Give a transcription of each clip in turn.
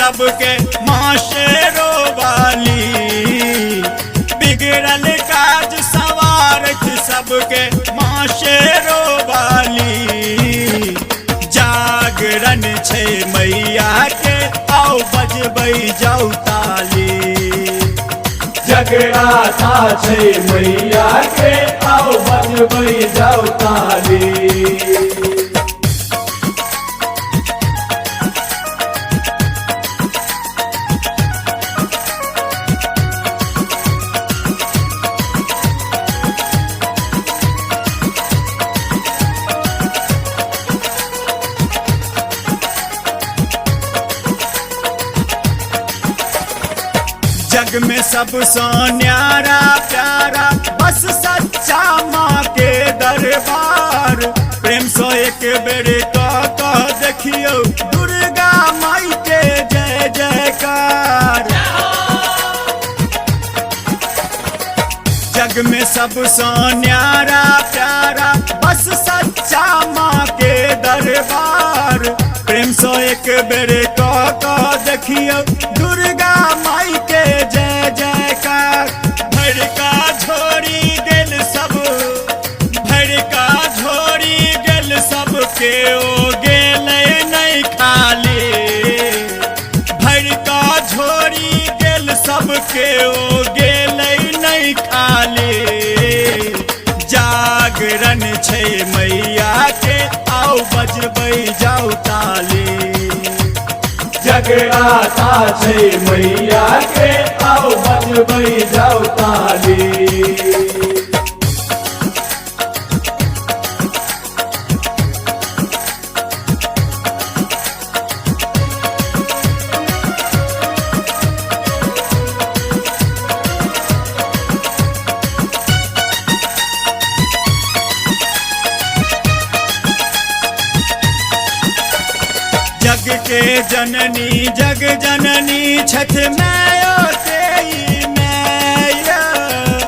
सबके माँ शेरों वाली, बिगड़ल काज सवारत सबके माँ शेरों वाली। जागरण छे मैया के आओ बजबै जाऊ ताली, जगराता छे मैया के आओ बजबै जाऊ ताली। जग में सबसे न्यारा प्यारा बस सच्चा माँ के दरबार। प्रेम सो एक बेरे कह देखियो दुर्गा माई के जय जयकार। जग में सबसे न्यारा प्यारा बस सच्चा माँ के दरबार। प्रेम सो एक बेरे कह देखियो दुर्गा माई के जय जयकार। भड़का झोरी गेल सब, भड़का झोरी गेल सब के ओ गेल नहीं खाली। भड़का झोरी गेल सब के ओ गेल नहीं खाली। जागरण छे मैया के आओ बजबै जाऊ ताली, जगराता छे मैया के आओ बजबै जाऊ ताली। जग के जननी जग जननी छठ मैया तेई मैया।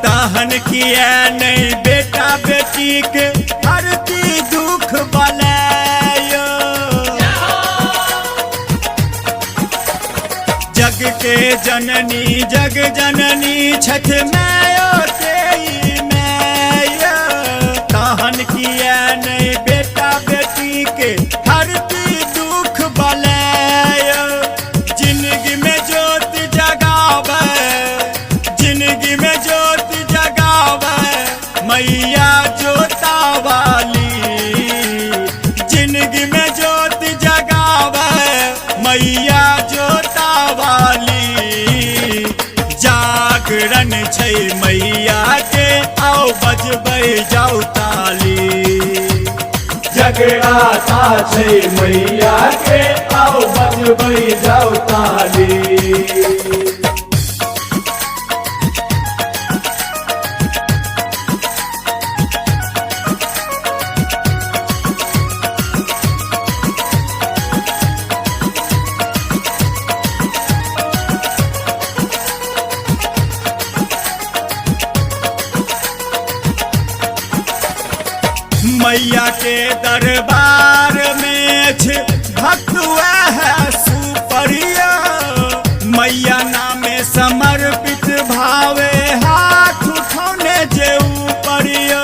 ताहन किया नहीं बेटा बेटी के हरती दुख बलायो। जग के जननी जग जननी छठ मैया तेई मैया। ताहन किया नहीं बेटा बेटी के हरती जिंदगी में ज्योत जगावे, जिंदगी में ज्योत जगावे मैया जोता वाली। जिंदगी में ज्योत जगावे मैया जोता वाली। जागरण छे मैया के आओ बजबै जाऊ ताली, जगराता छे मैया के आओ बजबै जाऊ ताली। मैया के दरबार में छे भक्त है सुपरिया। मैया नामे समर्पित भावे हाथ उठौने जे ऊपरिया।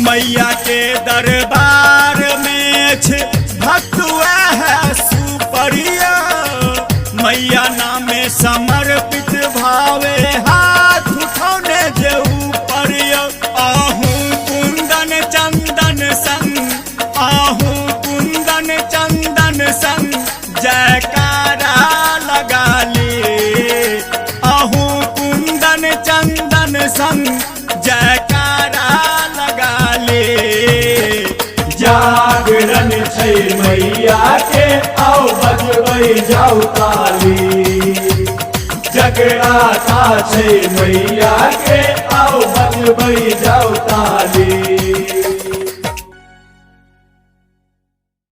मैया के दरबार में छे भक्त है सुपरिया। मैया नामे समर्पित भावे हाथ उठौने जे ऊपरिया। आहू कुंदन चंदन संग, आहू कुंदन चंदन संग जयकारा लगा ले। आहू कुंदन चंदन संग जयकारा लगा ले। जागरण छे मैया के आओ बजबै जाऊ ताली, जगराता छे मैया के आओ बजबै जाऊ ताली।